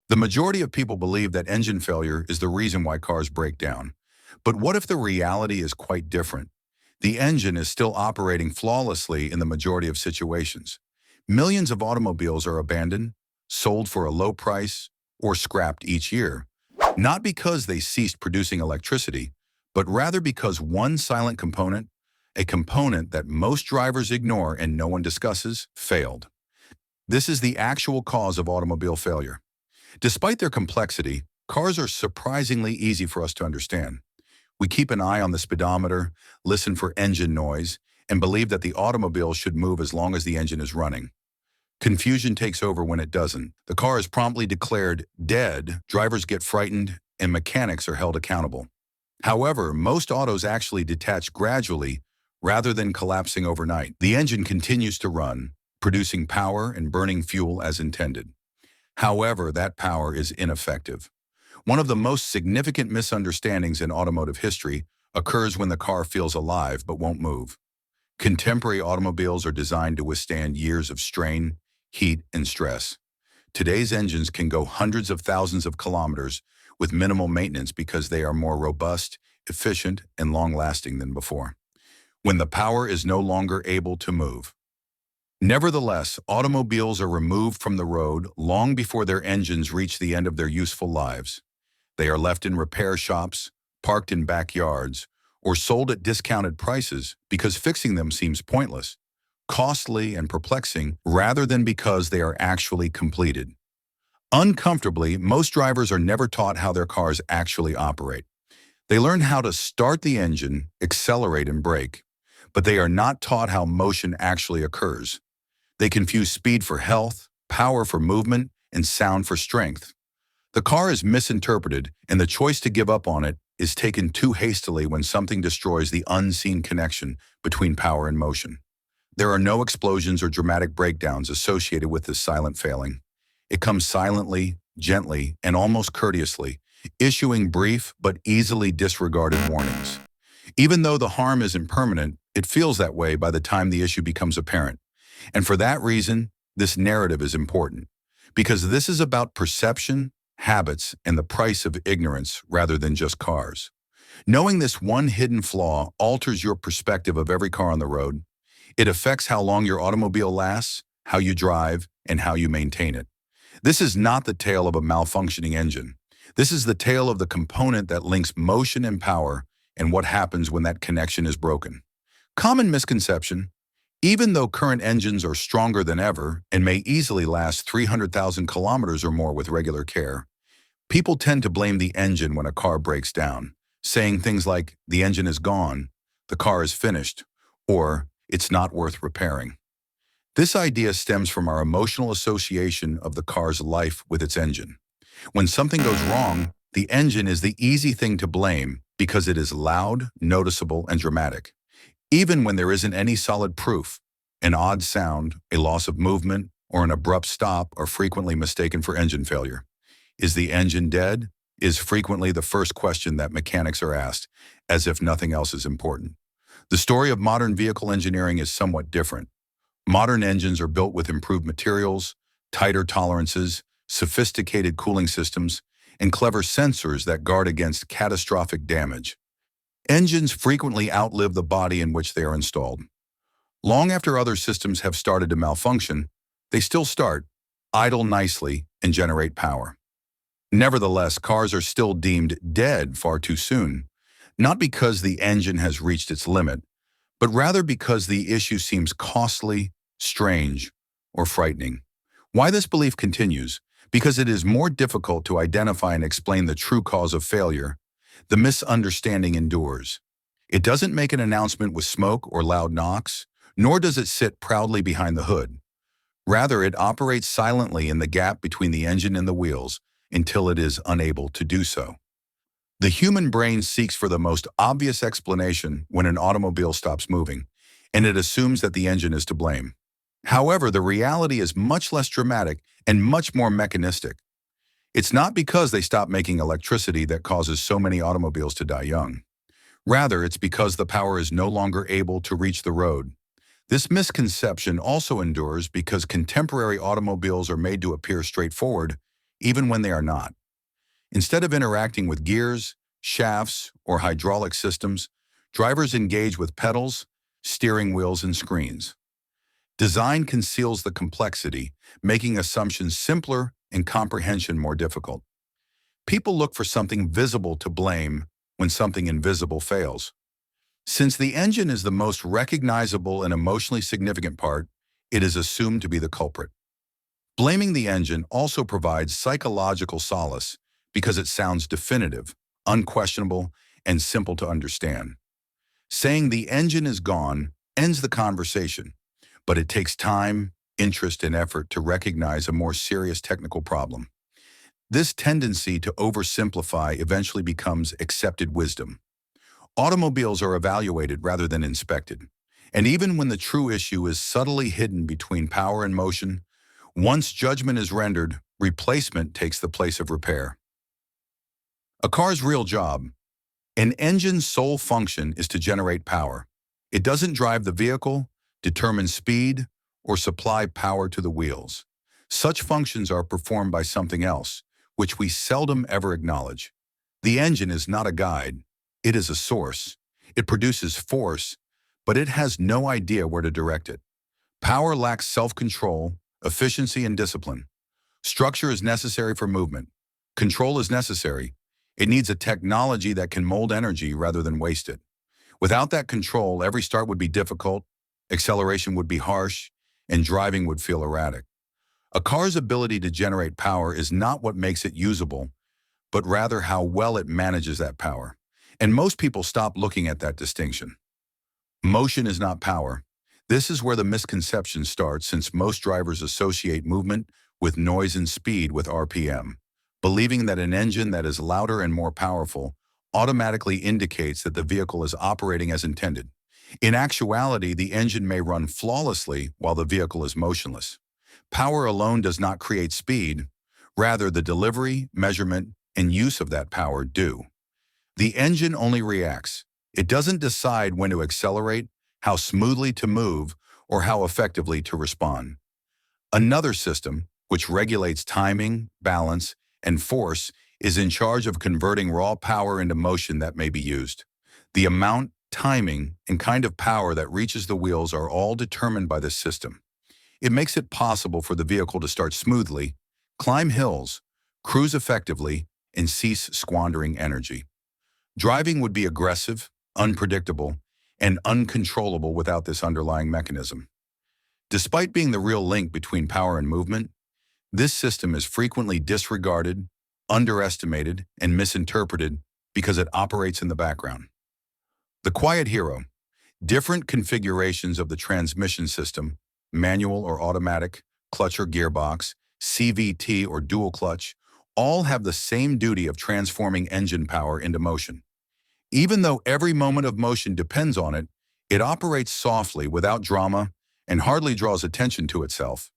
The majority of people believe that engine failure is the reason why cars break down. But what if the reality is quite different? The engine is still operating flawlessly in the majority of situations. Millions of automobiles are abandoned, sold for a low price, or scrapped each year, not because they ceased producing electricity, but rather because one silent component, a component that most drivers ignore and no one discusses, failed. This is the actual cause of automobile failure. Despite their complexity, cars are surprisingly easy for us to understand. We keep an eye on the speedometer, listen for engine noise, and believe that the automobile should move as long as the engine is running. Confusion takes over when it doesn't. The car is promptly declared dead, drivers get frightened, and mechanics are held accountable. However, most autos actually detach gradually rather than collapsing overnight. The engine continues to run, producing power and burning fuel as intended. However, that power is ineffective. One of the most significant misunderstandings in automotive history occurs when the car feels alive but won't move. Contemporary automobiles are designed to withstand years of strain, heat, and stress. Today's engines can go hundreds of thousands of kilometers with minimal maintenance because they are more robust, efficient, and long-lasting than before, when the power is no longer able to move. Nevertheless, automobiles are removed from the road long before their engines reach the end of their useful lives. They are left in repair shops, parked in backyards, or sold at discounted prices because fixing them seems pointless, costly, and perplexing rather than because they are actually completed. Uncomfortably, most drivers are never taught how their cars actually operate. They learn how to start the engine, accelerate, and brake, but they are not taught how motion actually occurs. They confuse speed for health, power for movement, and sound for strength. The car is misinterpreted, and the choice to give up on it is taken too hastily when something destroys the unseen connection between power and motion. There are no explosions or dramatic breakdowns associated with this silent failing. It comes silently, gently, and almost courteously, issuing brief but easily disregarded warnings. Even though the harm isn't permanent, it feels that way by the time the issue becomes apparent. And for that reason, this narrative is important, because this is about perception, habits, and the price of ignorance rather than just cars. Knowing this one hidden flaw alters your perspective of every car on the road. It affects how long your automobile lasts, how you drive, and how you maintain it. This is not the tale of a malfunctioning engine. This is the tale of the component that links motion and power and what happens when that connection is broken. Common misconception: even though current engines are stronger than ever and may easily last 300,000 kilometers or more with regular care, people tend to blame the engine when a car breaks down, saying things like, "the engine is gone," "the car is finished," or "it's not worth repairing." This idea stems from our emotional association of the car's life with its engine. When something goes wrong, the engine is the easy thing to blame because it is loud, noticeable, and dramatic. Even when there isn't any solid proof, an odd sound, a loss of movement, or an abrupt stop are frequently mistaken for engine failure. Is the engine dead? Is frequently the first question that mechanics are asked, as if nothing else is important. The story of modern vehicle engineering is somewhat different. Modern engines are built with improved materials, tighter tolerances, sophisticated cooling systems, and clever sensors that guard against catastrophic damage. Engines frequently outlive the body in which they are installed. Long after other systems have started to malfunction, they still start, idle nicely, and generate power. Nevertheless, cars are still deemed dead far too soon, not because the engine has reached its limit, but rather because the issue seems costly, strange, or frightening. Why this belief continues? Because it is more difficult to identify and explain the true cause of failure. The misunderstanding endures. It doesn't make an announcement with smoke or loud knocks, nor does it sit proudly behind the hood. Rather, it operates silently in the gap between the engine and the wheels until it is unable to do so. The human brain seeks for the most obvious explanation when an automobile stops moving, and it assumes that the engine is to blame. However, the reality is much less dramatic and much more mechanistic. It's not because they stop making electricity that causes so many automobiles to die young. Rather, it's because the power is no longer able to reach the road. This misconception also endures because contemporary automobiles are made to appear straightforward, even when they are not. Instead of interacting with gears, shafts, or hydraulic systems, drivers engage with pedals, steering wheels, and screens. Design conceals the complexity, making assumptions simpler and comprehension more difficult. People look for something visible to blame when something invisible fails. Since the engine is the most recognizable and emotionally significant part, it is assumed to be the culprit. Blaming the engine also provides psychological solace because it sounds definitive, unquestionable, and simple to understand. Saying the engine is gone ends the conversation, but it takes time, interest, and effort to recognize a more serious technical problem. This tendency to oversimplify eventually becomes accepted wisdom. Automobiles are evaluated rather than inspected, and even when the true issue is subtly hidden between power and motion, once judgment is rendered, replacement takes the place of repair. A car's real job. An engine's sole function is to generate power. It doesn't drive the vehicle, determine speed, or supply power to the wheels. Such functions are performed by something else, which we seldom ever acknowledge. The engine is not a guide. It is a source. It produces force, but it has no idea where to direct it. Power lacks self-control, efficiency, and discipline. Structure is necessary for movement. Control is necessary. It needs a technology that can mold energy rather than waste it. Without that control, every start would be difficult, acceleration would be harsh, and driving would feel erratic. A car's ability to generate power is not what makes it usable, but rather how well it manages that power. And most people stop looking at that distinction. Motion is not power. This is where the misconception starts, since most drivers associate movement with noise and speed with RPM, believing that an engine that is louder and more powerful automatically indicates that the vehicle is operating as intended. In actuality, the engine may run flawlessly while the vehicle is motionless. Power alone does not create speed. Rather, the delivery, measurement, and use of that power do. The engine only reacts. It doesn't decide when to accelerate, how smoothly to move, or how effectively to respond. Another system, which regulates timing, balance, and force, is in charge of converting raw power into motion that may be used. The amount, timing, and kind of power that reaches the wheels are all determined by this system. It makes it possible for the vehicle to start smoothly, climb hills, cruise effectively, and cease squandering energy. Driving would be aggressive, unpredictable, and uncontrollable without this underlying mechanism. Despite being the real link between power and movement, this system is frequently disregarded, underestimated, and misinterpreted because it operates in the background. The quiet hero. Different configurations of the transmission system, manual or automatic, clutch or gearbox, CVT or dual clutch, all have the same duty of transforming engine power into motion. Even though every moment of motion depends on it, it operates softly without drama and hardly draws attention to itself.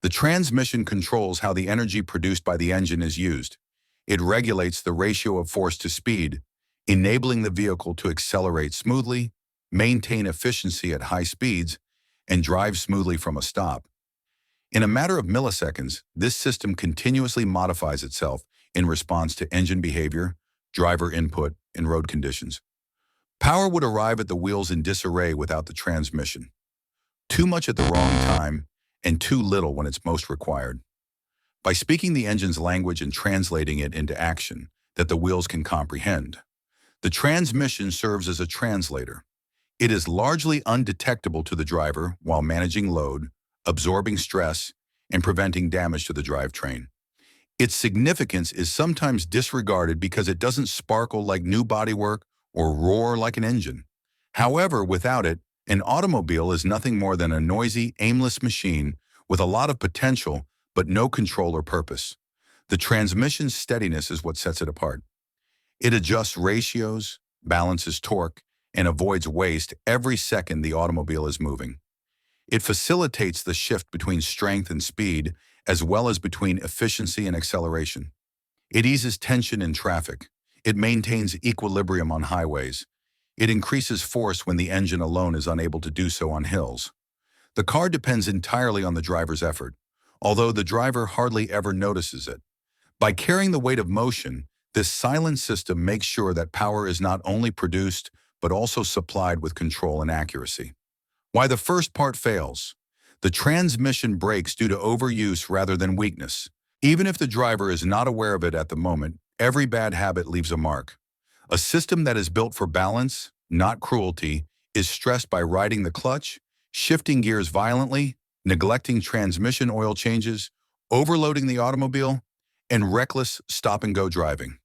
The transmission controls how the energy produced by the engine is used. It regulates the ratio of force to speed, enabling the vehicle to accelerate smoothly, maintain efficiency at high speeds, and drive smoothly from a stop. In a matter of milliseconds, this system continuously modifies itself in response to engine behavior, driver input, and road conditions. Power would arrive at the wheels in disarray without the transmission. Too much at the wrong time, and too little when it's most required. By speaking the engine's language and translating it into action that the wheels can comprehend, the transmission serves as a translator. It is largely undetectable to the driver while managing load, absorbing stress, and preventing damage to the drivetrain. Its significance is sometimes disregarded because it doesn't sparkle like new bodywork or roar like an engine. However, without it, an automobile is nothing more than a noisy, aimless machine with a lot of potential but no control or purpose. The transmission's steadiness is what sets it apart. It adjusts ratios, balances torque, and avoids waste every second the automobile is moving. It facilitates the shift between strength and speed, as well as between efficiency and acceleration. It eases tension in traffic. It maintains equilibrium on highways. It increases force when the engine alone is unable to do so on hills. The car depends entirely on the driver's effort, although the driver hardly ever notices it. By carrying the weight of motion, this silent system makes sure that power is not only produced, but also supplied with control and accuracy. Why the first part fails? The transmission breaks due to overuse rather than weakness. Even if the driver is not aware of it at the moment, every bad habit leaves a mark. A system that is built for balance, not cruelty, is stressed by riding the clutch, shifting gears violently, neglecting transmission oil changes, overloading the automobile, and reckless stop-and-go driving.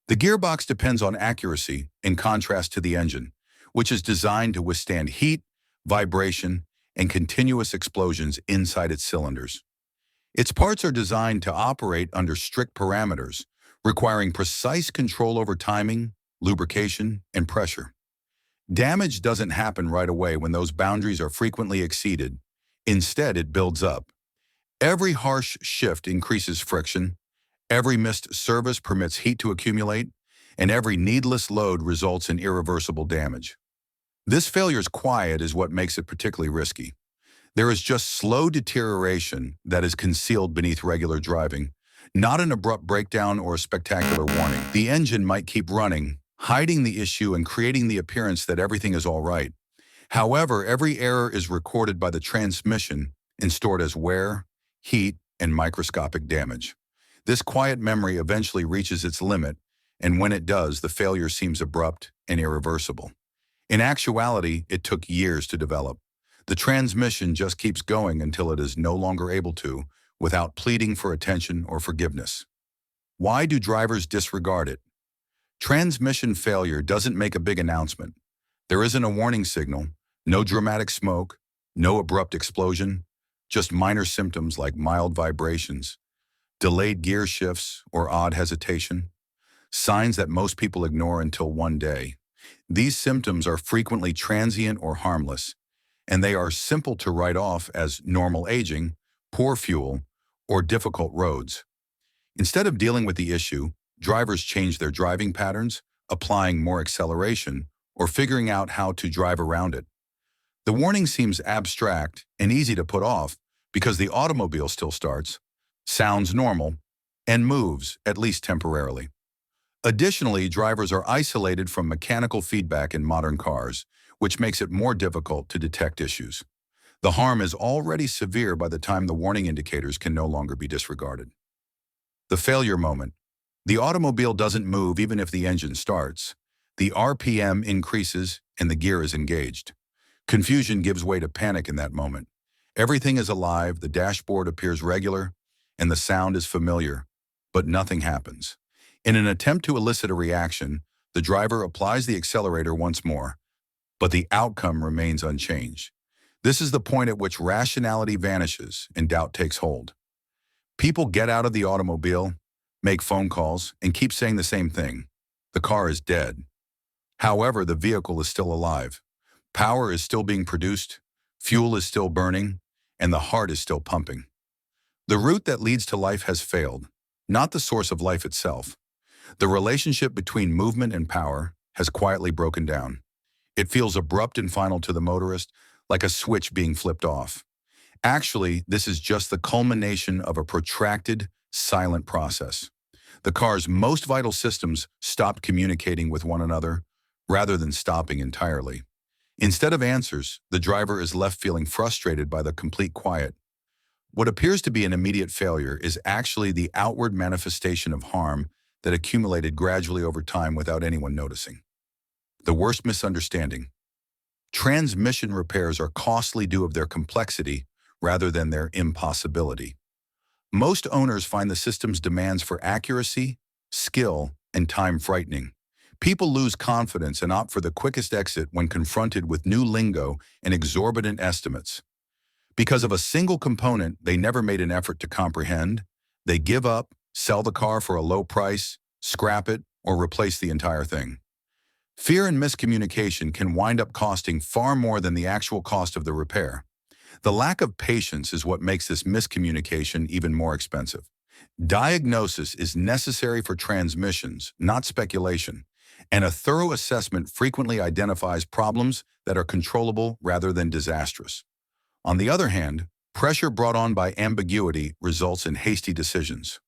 The gearbox depends on accuracy in contrast to the engine, which is designed to withstand heat, vibration, and continuous explosions inside its cylinders. Its parts are designed to operate under strict parameters, requiring precise control over timing, lubrication, and pressure. Damage doesn't happen right away when those boundaries are frequently exceeded. Instead, it builds up. Every harsh shift increases friction, every missed service permits heat to accumulate, and every needless load results in irreversible damage. This failure's quiet is what makes it particularly risky. There is just slow deterioration that is concealed beneath regular driving, not an abrupt breakdown or a spectacular warning. The engine might keep running, hiding the issue and creating the appearance that everything is all right. However, every error is recorded by the transmission and stored as wear, heat, and microscopic damage. This quiet memory eventually reaches its limit, and when it does, the failure seems abrupt and irreversible. In actuality, it took years to develop. The transmission just keeps going until it is no longer able to, without pleading for attention or forgiveness. Why do drivers disregard it? Transmission failure doesn't make a big announcement. There isn't a warning signal, no dramatic smoke, no abrupt explosion, just minor symptoms like mild vibrations, delayed gear shifts, or odd hesitation. Signs that most people ignore until one day. These symptoms are frequently transient or harmless, and they are simple to write off as normal aging, poor fuel, or difficult roads. Instead of dealing with the issue, drivers change their driving patterns, applying more acceleration, or figuring out how to drive around it. The warning seems abstract and easy to put off because the automobile still starts, sounds normal, and moves, at least temporarily. Additionally, drivers are isolated from mechanical feedback in modern cars, which makes it more difficult to detect issues. The harm is already severe by the time the warning indicators can no longer be disregarded. The failure moment. The automobile doesn't move even if the engine starts. The RPM increases and the gear is engaged. Confusion gives way to panic in that moment. Everything is alive, the dashboard appears regular, and the sound is familiar, but nothing happens. In an attempt to elicit a reaction, the driver applies the accelerator once more, but the outcome remains unchanged. This is the point at which rationality vanishes and doubt takes hold. People get out of the automobile, make phone calls, and keep saying the same thing. The car is dead. However, the vehicle is still alive. Power is still being produced, fuel is still burning, and the heart is still pumping. The route that leads to life has failed, not the source of life itself. The relationship between movement and power has quietly broken down. It feels abrupt and final to the motorist, like a switch being flipped off. Actually, this is just the culmination of a protracted, silent process. The car's most vital systems stopped communicating with one another, rather than stopping entirely. Instead of answers, the driver is left feeling frustrated by the complete quiet. What appears to be an immediate failure is actually the outward manifestation of harm that accumulated gradually over time without anyone noticing. The worst misunderstanding. Transmission repairs are costly due of their complexity rather than their impossibility. Most owners find the system's demands for accuracy, skill, and time frightening. People lose confidence and opt for the quickest exit when confronted with new lingo and exorbitant estimates. Because of a single component they never made an effort to comprehend, they give up, sell the car for a low price, scrap it, or replace the entire thing. Fear and miscommunication can wind up costing far more than the actual cost of the repair. The lack of patience is what makes this miscommunication even more expensive. Diagnosis is necessary for transmissions, not speculation, and a thorough assessment frequently identifies problems that are controllable rather than disastrous. On the other hand, pressure brought on by ambiguity results in hasty decisions.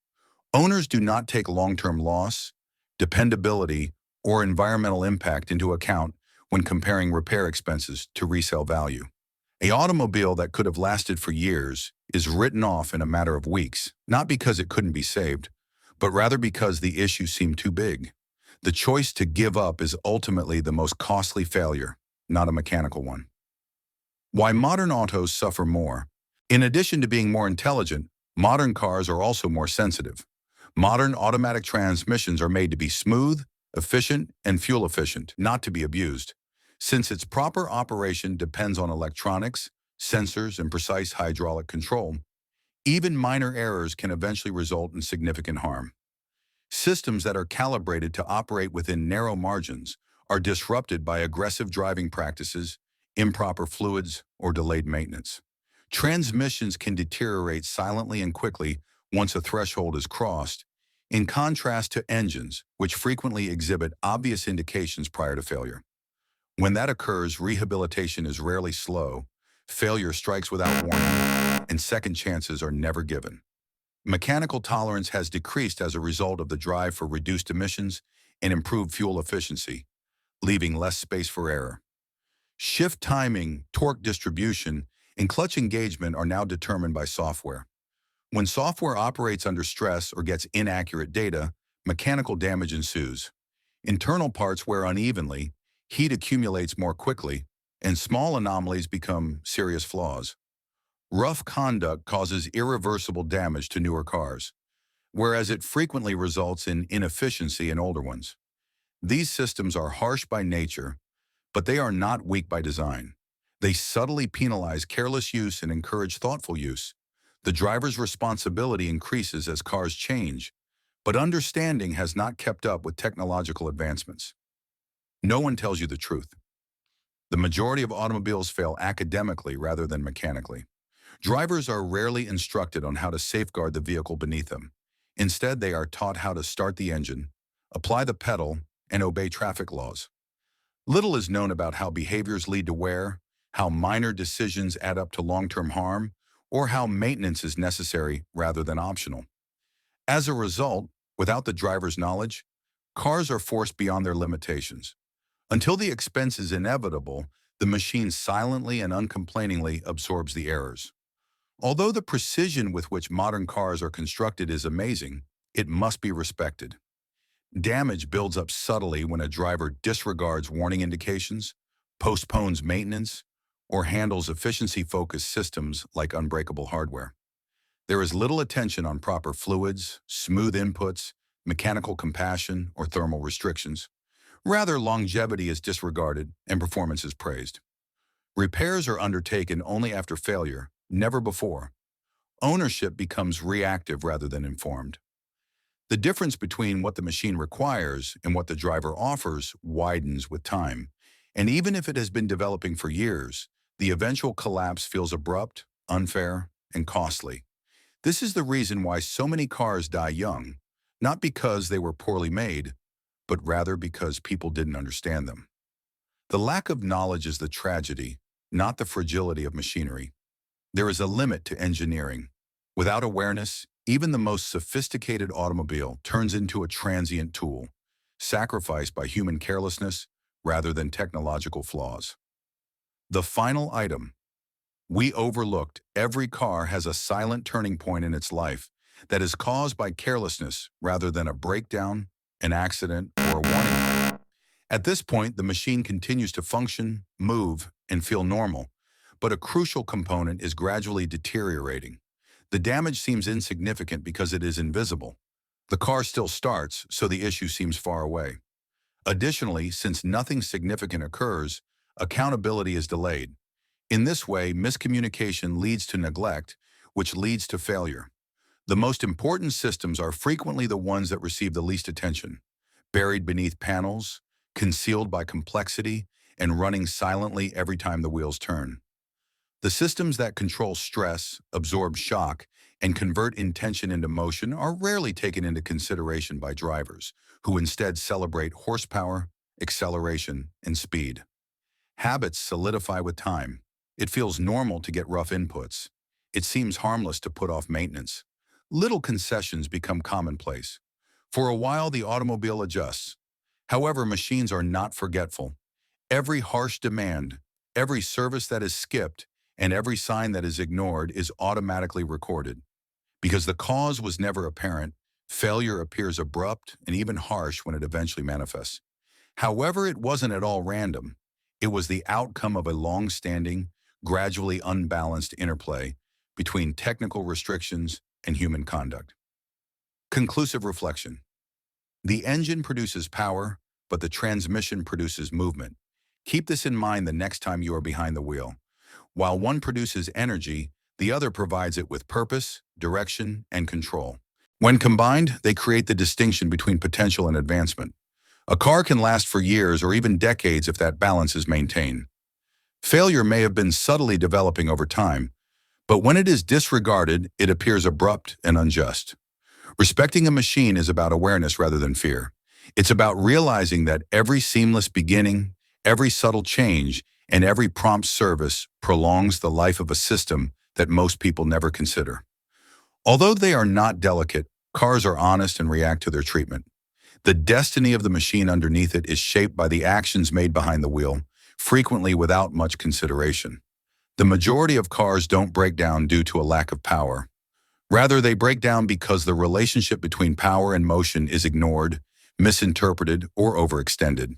Owners do not take long-term loss, dependability, or environmental impact into account when comparing repair expenses to resale value. An automobile that could have lasted for years is written off in a matter of weeks, not because it couldn't be saved, but rather because the issue seemed too big. The choice to give up is ultimately the most costly failure, not a mechanical one. Why modern autos suffer more. In addition to being more intelligent, modern cars are also more sensitive. Modern automatic transmissions are made to be smooth, efficient, and fuel efficient, not to be abused. Since its proper operation depends on electronics, sensors, and precise hydraulic control, even minor errors can eventually result in significant harm. Systems that are calibrated to operate within narrow margins are disrupted by aggressive driving practices, improper fluids, or delayed maintenance. Transmissions can deteriorate silently and quickly once a threshold is crossed, in contrast to engines, which frequently exhibit obvious indications prior to failure. When that occurs, rehabilitation is rarely slow, failure strikes without warning, and second chances are never given. Mechanical tolerance has decreased as a result of the drive for reduced emissions and improved fuel efficiency, leaving less space for error. Shift timing, torque distribution, and clutch engagement are now determined by software. When software operates under stress or gets inaccurate data, mechanical damage ensues. Internal parts wear unevenly, heat accumulates more quickly, and small anomalies become serious flaws. Rough conduct causes irreversible damage to newer cars, whereas it frequently results in inefficiency in older ones. These systems are harsh by nature, but they are not weak by design. They subtly penalize careless use and encourage thoughtful use. The driver's responsibility increases as cars change, but understanding has not kept up with technological advancements. No one tells you the truth. The majority of automobiles fail academically rather than mechanically. Drivers are rarely instructed on how to safeguard the vehicle beneath them. Instead, they are taught how to start the engine, apply the pedal, and obey traffic laws. Little is known about how behaviors lead to wear, how minor decisions add up to long-term harm, or how maintenance is necessary rather than optional. As a result, without the driver's knowledge, cars are forced beyond their limitations. Until the expense is inevitable, the machine silently and uncomplainingly absorbs the errors. Although the precision with which modern cars are constructed is amazing, it must be respected. Damage builds up subtly when a driver disregards warning indications, postpones maintenance, or handles efficiency-focused systems like unbreakable hardware. There is little attention on proper fluids, smooth inputs, mechanical compassion, or thermal restrictions. Rather, longevity is disregarded and performance is praised. Repairs are undertaken only after failure, never before. Ownership becomes reactive rather than informed. The difference between what the machine requires and what the driver offers widens with time, and even if it has been developing for years, the eventual collapse feels abrupt, unfair, and costly. This is the reason why so many cars die young, not because they were poorly made, but rather because people didn't understand them. The lack of knowledge is the tragedy, not the fragility of machinery. There is a limit to engineering. Without awareness, even the most sophisticated automobile turns into a transient tool, sacrificed by human carelessness rather than technological flaws. The final item. We overlooked every car has a silent turning point in its life that is caused by carelessness rather than a breakdown, an accident, or a warning light. At this point, the machine continues to function, move, and feel normal, but a crucial component is gradually deteriorating. The damage seems insignificant because it is invisible. The car still starts, so the issue seems far away. Additionally, since nothing significant occurs, accountability is delayed. In this way, miscommunication leads to neglect, which leads to failure. The most important systems are frequently the ones that receive the least attention, buried beneath panels, concealed by complexity, and running silently every time the wheels turn. The systems that control stress, absorb shock, and convert intention into motion are rarely taken into consideration by drivers, who instead celebrate horsepower, acceleration, and speed. Habits solidify with time. It feels normal to get rough inputs. It seems harmless to put off maintenance. Little concessions become commonplace. For a while, the automobile adjusts. However, machines are not forgetful. Every harsh demand, every service that is skipped, and every sign that is ignored is automatically recorded. Because the cause was never apparent, failure appears abrupt and even harsh when it eventually manifests. However, it wasn't at all random. It was the outcome of a long-standing, gradually unbalanced interplay between technical restrictions and human conduct. Conclusive reflection. The engine produces power, but the transmission produces movement. Keep this in mind the next time you are behind the wheel. While one produces energy, the other provides it with purpose, direction, and control. When combined, they create the distinction between potential and advancement. A car can last for years or even decades if that balance is maintained. Failure may have been subtly developing over time, but when it is disregarded, it appears abrupt and unjust. Respecting a machine is about awareness rather than fear. It's about realizing that every seamless beginning, every subtle change, and every prompt service prolongs the life of a system that most people never consider. Although they are not delicate, cars are honest and react to their treatment. The destiny of the machine underneath it is shaped by the actions made behind the wheel, frequently without much consideration. The majority of cars don't break down due to a lack of power. Rather, they break down because the relationship between power and motion is ignored, misinterpreted, or overextended.